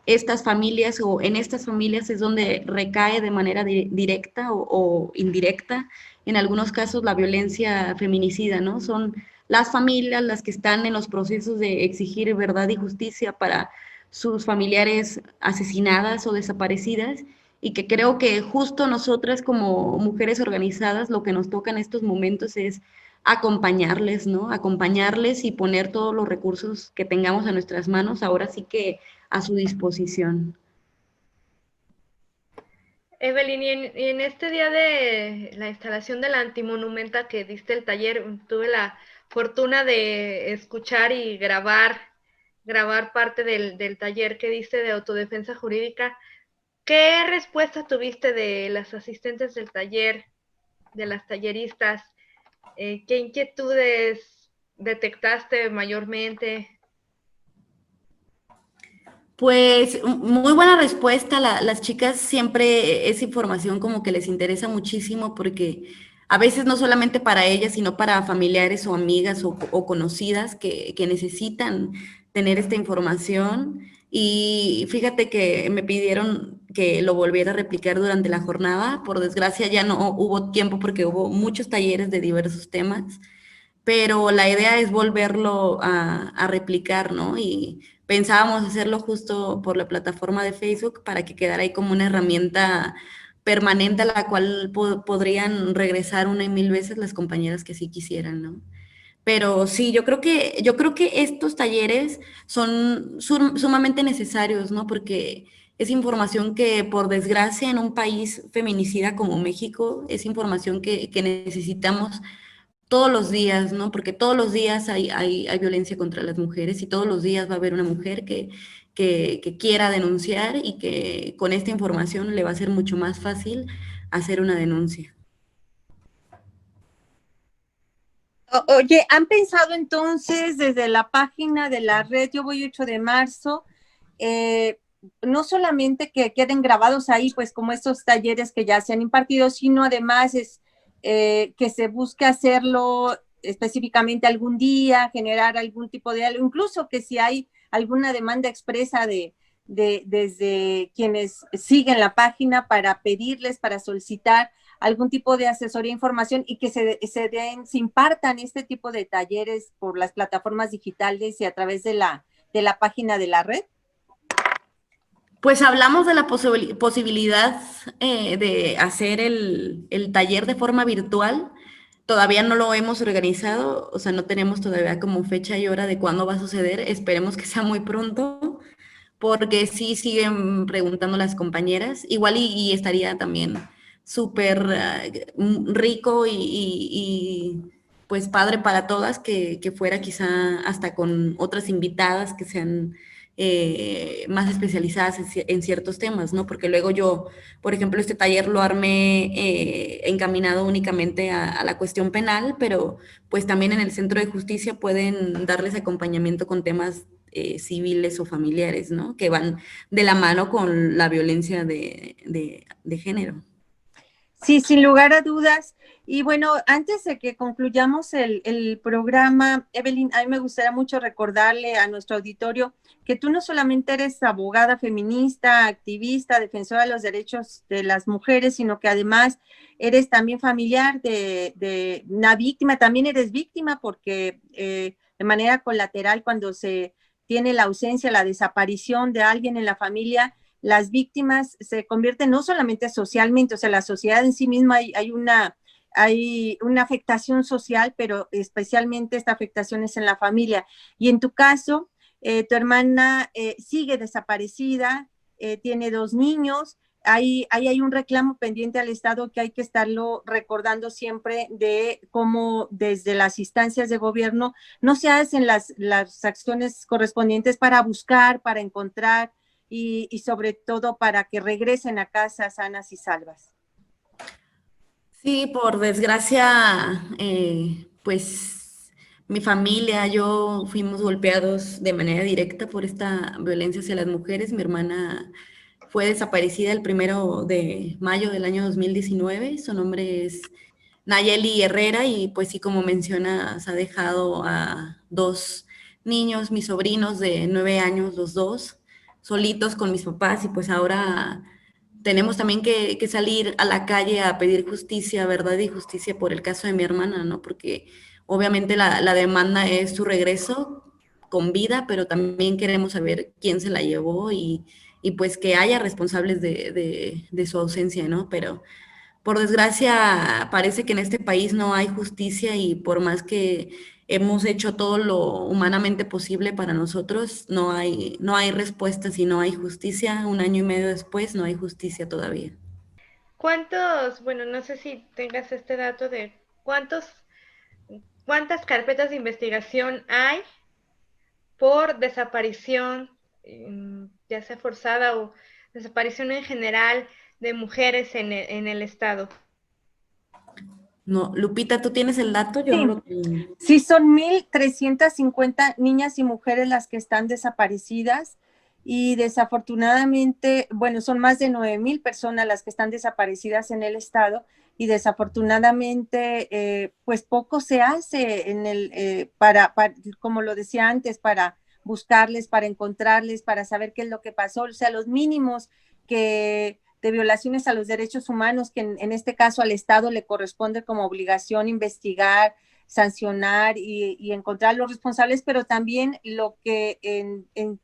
estas familias o en estas familias es donde recae de manera directa o indirecta, en algunos casos, la violencia feminicida, ¿no? Son las familias las que están en los procesos de exigir verdad y justicia para sus familiares asesinadas o desaparecidas y que creo que justo nosotras como mujeres organizadas lo que nos toca en estos momentos es acompañarles, ¿no? Acompañarles y poner todos los recursos que tengamos a nuestras manos, ahora sí que a su disposición. Evelyn, y en este día de la instalación de la antimonumenta que diste el taller, tuve la fortuna de escuchar y grabar parte del taller que diste de autodefensa jurídica. ¿Qué respuesta tuviste de las asistentes del taller, de las talleristas? ¿Qué inquietudes detectaste mayormente? Pues muy buena respuesta. Las chicas siempre esa información como que les interesa muchísimo porque a veces no solamente para ellas, sino para familiares o amigas o conocidas que necesitan tener esta información. Y fíjate que me pidieron que lo volviera a replicar durante la jornada. Por desgracia ya no hubo tiempo porque hubo muchos talleres de diversos temas, pero la idea es volverlo a replicar, ¿no? Y pensábamos hacerlo justo por la plataforma de Facebook para que quedara ahí como una herramienta permanente a la cual podrían regresar una y mil veces las compañeras que sí quisieran, ¿no? Pero sí, yo creo que estos talleres son sumamente necesarios, ¿no? Porque es información que, por desgracia, en un país feminicida como México, es información que necesitamos todos los días, ¿no? Porque todos los días hay violencia contra las mujeres y todos los días va a haber una mujer que quiera denunciar y que con esta información le va a ser mucho más fácil hacer una denuncia. Oye, ¿han pensado entonces desde la página de la red Yo Voy 8 de marzo, eh, no solamente que queden grabados ahí, pues como estos talleres que ya se han impartido, sino además que se busque hacerlo específicamente algún día, generar algún tipo de algo, incluso que si hay alguna demanda expresa desde quienes siguen la página para pedirles, para solicitar algún tipo de asesoría, información y que se impartan este tipo de talleres por las plataformas digitales y a través de la página de la red? Pues hablamos de la posibilidad de hacer el taller de forma virtual. Todavía no lo hemos organizado, o sea, no tenemos todavía como fecha y hora de cuándo va a suceder. Esperemos que sea muy pronto, porque sí siguen preguntando las compañeras. Igual y estaría también súper rico pues padre para todas que fuera quizá hasta con otras invitadas que sean más especializadas en ciertos temas, ¿no? Porque luego yo, por ejemplo, este taller lo armé encaminado únicamente a la cuestión penal, pero pues también en el centro de justicia pueden darles acompañamiento con temas civiles o familiares, ¿no? Que van de la mano con la violencia de género. Sí, sin lugar a dudas. Y bueno, antes de que concluyamos el programa, Evelyn, a mí me gustaría mucho recordarle a nuestro auditorio que tú no solamente eres abogada feminista, activista, defensora de los derechos de las mujeres, sino que además eres también familiar de una víctima, también eres víctima porque de manera colateral cuando se tiene la ausencia, la desaparición de alguien en la familia, las víctimas se convierten no solamente socialmente, o sea, la sociedad en sí misma hay una afectación social, pero especialmente esta afectación es en la familia. Y en tu caso, tu hermana sigue desaparecida, tiene 2 niños, hay un reclamo pendiente al Estado que hay que estarlo recordando siempre de cómo desde las instancias de gobierno no se hacen las acciones correspondientes para buscar, para encontrar, y sobre todo para que regresen a casa sanas y salvas. Sí, por desgracia, pues mi familia, yo fuimos golpeados de manera directa por esta violencia hacia las mujeres. Mi hermana fue desaparecida el 1 de mayo del año 2019. Su nombre es Nayeli Herrera y pues sí, como mencionas, ha dejado a 2 niños, mis sobrinos de 9 años, los dos, solitos con mis papás y pues ahora tenemos también que salir a la calle a pedir justicia, verdad y justicia por el caso de mi hermana, ¿no? Porque obviamente la demanda es su regreso con vida, pero también queremos saber quién se la llevó y pues que haya responsables de su ausencia, ¿no? Pero por desgracia, parece que en este país no hay justicia y por más que hemos hecho todo lo humanamente posible para nosotros, no hay respuestas y no hay justicia. 1 año y medio después, no hay justicia todavía. Bueno, no sé si tengas este dato de cuántas carpetas de investigación hay por desaparición, ya sea forzada o desaparición en general de mujeres en el estado? No, Lupita, ¿tú tienes el dato? Yo no Sí, lo tengo. sí, son 1,350 niñas y mujeres las que están desaparecidas y desafortunadamente, bueno, son más de 9,000 personas las que están desaparecidas en el estado y desafortunadamente, pues poco se hace en como lo decía antes, para buscarles, para encontrarles, para saber qué es lo que pasó, o sea, los mínimos de violaciones a los derechos humanos que en este caso al Estado le corresponde como obligación investigar, sancionar y encontrar los responsables, pero también lo que en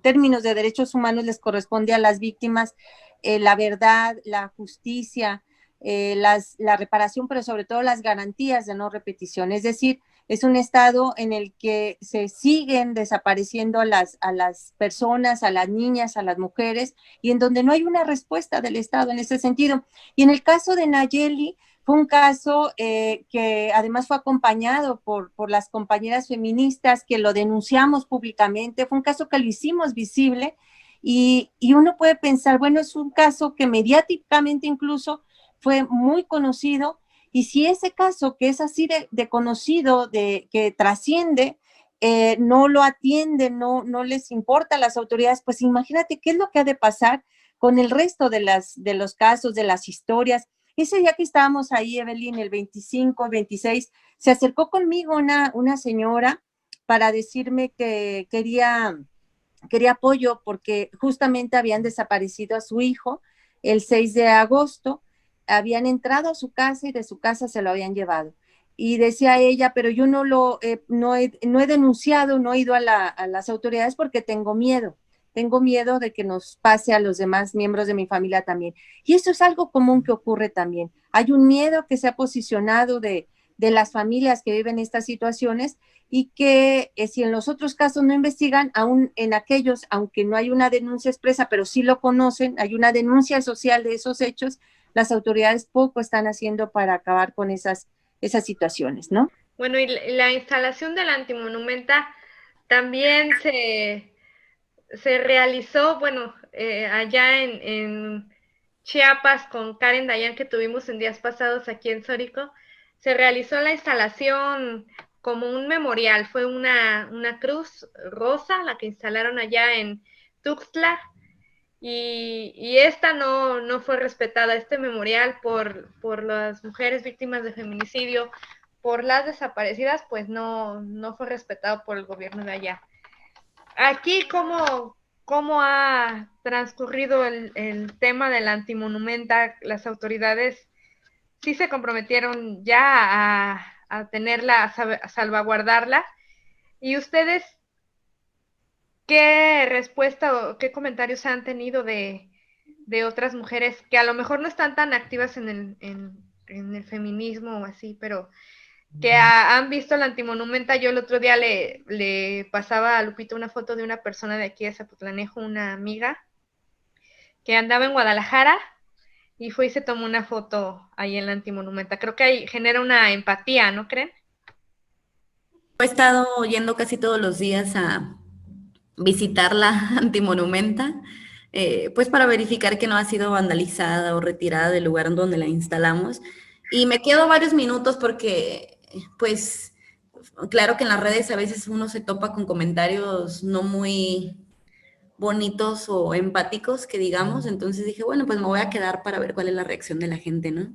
términos de derechos humanos les corresponde a las víctimas, la verdad, la justicia, la reparación, pero sobre todo las garantías de no repetición. Es decir, es un estado en el que se siguen desapareciendo a las personas, a las niñas, a las mujeres, y en donde no hay una respuesta del Estado en ese sentido. Y en el caso de Nayeli, fue un caso que además fue acompañado por las compañeras feministas que lo denunciamos públicamente, fue un caso que lo hicimos visible y uno puede pensar, bueno, es un caso que mediáticamente incluso fue muy conocido y si ese caso que es así de conocido, que trasciende, no lo atienden, no les importa a las autoridades, pues imagínate qué es lo que ha de pasar con el resto de los casos, de las historias. Ese día que estábamos ahí, Evelyn, el 25, 26, se acercó conmigo una señora para decirme que quería apoyo porque justamente habían desaparecido a su hijo el 6 de agosto, habían entrado a su casa y de su casa se lo habían llevado. Y decía ella, pero yo no he denunciado, no he ido a las autoridades porque tengo miedo de que nos pase a los demás miembros de mi familia también. Y eso es algo común que ocurre también. Hay un miedo que se ha posicionado de las familias que viven estas situaciones y que si en los otros casos no investigan, aún en aquellos, aunque no hay una denuncia expresa, pero sí lo conocen, hay una denuncia social de esos hechos, las autoridades poco están haciendo para acabar con esas situaciones, ¿no? Bueno, y la instalación de la antimonumenta también se realizó, bueno, allá en Chiapas con Karen Dayan que tuvimos en días pasados aquí en Sórico, se realizó la instalación como un memorial, fue una cruz rosa la que instalaron allá en Tuxtla y esta no fue respetada, este memorial por las mujeres víctimas de feminicidio, por las desaparecidas, pues no fue respetado por el gobierno de allá. Aquí, ¿cómo ha transcurrido el tema de la antimonumenta? Las autoridades sí se comprometieron ya a tenerla, a salvaguardarla. ¿Y ustedes qué respuesta o qué comentarios han tenido de otras mujeres que a lo mejor no están tan activas en el feminismo o así, pero que han visto la antimonumenta? Yo el otro día le pasaba a Lupita una foto de una persona de aquí de Zapotlanejo, una amiga, que andaba en Guadalajara y fue y se tomó una foto ahí en la antimonumenta. Creo que ahí genera una empatía, ¿no creen? He estado yendo casi todos los días a visitar la antimonumenta, pues para verificar que no ha sido vandalizada o retirada del lugar donde la instalamos. Y me quedo varios minutos porque, pues, claro que en las redes a veces uno se topa con comentarios no muy bonitos o empáticos, que digamos. Entonces dije, bueno, pues me voy a quedar para ver cuál es la reacción de la gente, ¿no?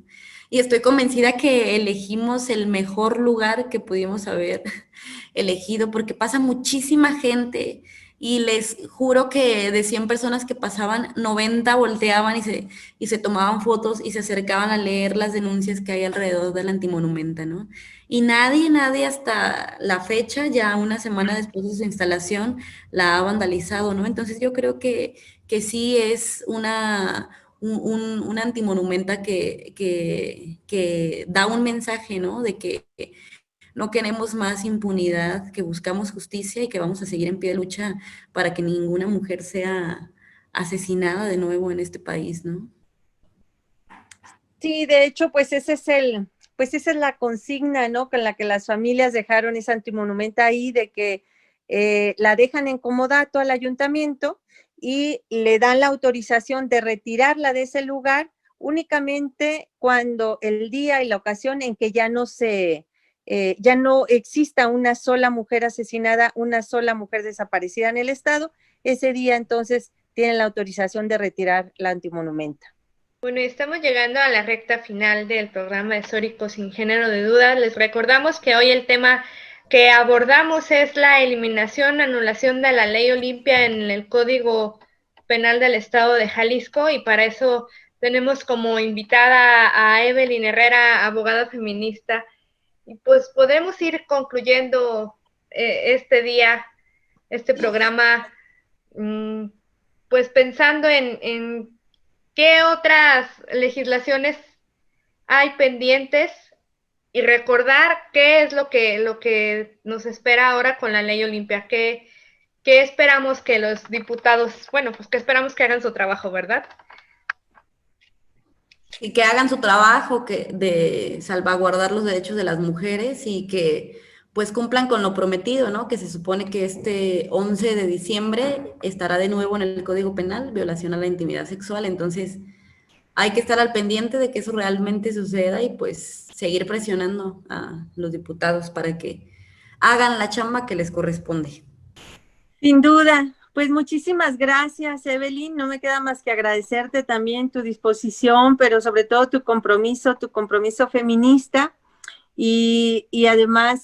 Y estoy convencida que elegimos el mejor lugar que pudimos haber elegido, porque pasa muchísima gente y les juro que de 100 personas que pasaban, 90 volteaban y se tomaban fotos y se acercaban a leer las denuncias que hay alrededor del antimonumenta, ¿no? Y nadie hasta la fecha, ya una semana después de su instalación, la ha vandalizado, ¿no? Entonces yo creo que sí es una antimonumenta que da un mensaje, ¿no? De que no queremos más impunidad, que buscamos justicia y que vamos a seguir en pie de lucha para que ninguna mujer sea asesinada de nuevo en este país, ¿no? Sí, de hecho, pues pues esa es la consigna, ¿no? Con la que las familias dejaron esa antimonumenta ahí, de que la dejan en comodato al ayuntamiento y le dan la autorización de retirarla de ese lugar únicamente cuando el día y la ocasión en que ya no exista una sola mujer asesinada, una sola mujer desaparecida en el estado, ese día entonces tienen la autorización de retirar la antimonumenta. Bueno, estamos llegando a la recta final del programa de Sórico Sin Género de Dudas. Les recordamos que hoy el tema que abordamos es la eliminación, anulación de la ley Olimpia en el Código Penal del Estado de Jalisco, y para eso tenemos como invitada a Evelyn Herrera, abogada feminista, y pues podemos ir concluyendo este día, este programa, pues pensando en qué otras legislaciones hay pendientes y recordar qué es lo que nos espera ahora con la ley Olimpia, qué esperamos que los diputados, bueno, pues que esperamos que hagan su trabajo, ¿verdad? Y que hagan su trabajo de salvaguardar los derechos de las mujeres y que pues cumplan con lo prometido, ¿no? Que se supone que este 11 de diciembre estará de nuevo en el Código Penal, violación a la intimidad sexual. Entonces hay que estar al pendiente de que eso realmente suceda y pues seguir presionando a los diputados para que hagan la chamba que les corresponde. Sin duda. Pues muchísimas gracias, Evelyn. No me queda más que agradecerte también tu disposición, pero sobre todo tu compromiso feminista y además,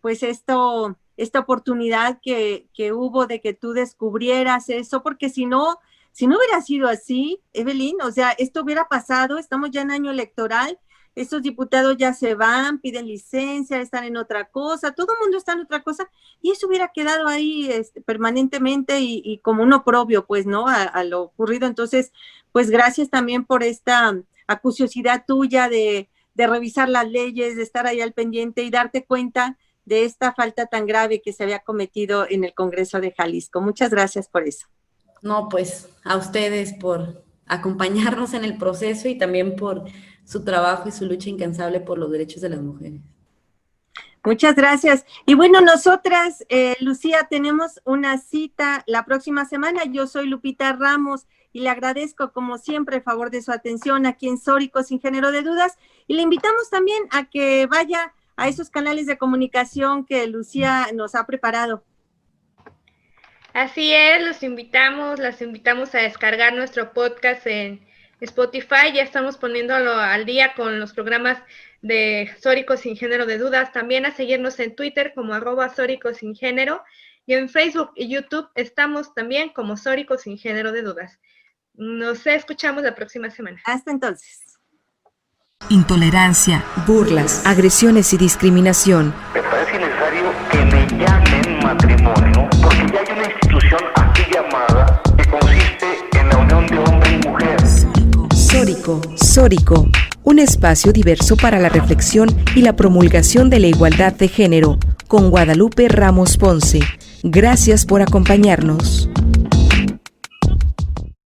pues esta oportunidad que hubo de que tú descubrieras eso, porque si no hubiera sido así, Evelyn, o sea, esto hubiera pasado, estamos ya en año electoral, estos diputados ya se van, piden licencia, están en otra cosa, todo el mundo está en otra cosa, y eso hubiera quedado ahí permanentemente y como un oprobio, pues, ¿no? A lo ocurrido. Entonces, pues gracias también por esta acuciosidad tuya de revisar las leyes, de estar ahí al pendiente y darte cuenta de esta falta tan grave que se había cometido en el Congreso de Jalisco. Muchas gracias por eso. No, pues a ustedes por acompañarnos en el proceso y también por su trabajo y su lucha incansable por los derechos de las mujeres. Muchas gracias. Y bueno, nosotras, Lucía, tenemos una cita la próxima semana. Yo soy Lupita Ramos y le agradezco, como siempre, el favor de su atención aquí en Sórico Sin Género de Dudas. Y le invitamos también a que vaya a esos canales de comunicación que Lucía nos ha preparado. Así es, las invitamos a descargar nuestro podcast en Spotify. Ya estamos poniéndolo al día con los programas de Sórico Sin Género de Dudas. También a seguirnos en Twitter como @Sórico Sin Género, y en Facebook y YouTube estamos también como Sórico Sin Género de Dudas. Nos escuchamos la próxima semana. Hasta entonces. Intolerancia, burlas, agresiones y discriminación. Me parece necesario que me llamen matrimonio porque ya hay una institución aquí llamada que consiste en la unión de hombre y mujer. Sórico, un espacio diverso para la reflexión y la promulgación de la igualdad de género, con Guadalupe Ramos Ponce. Gracias por acompañarnos.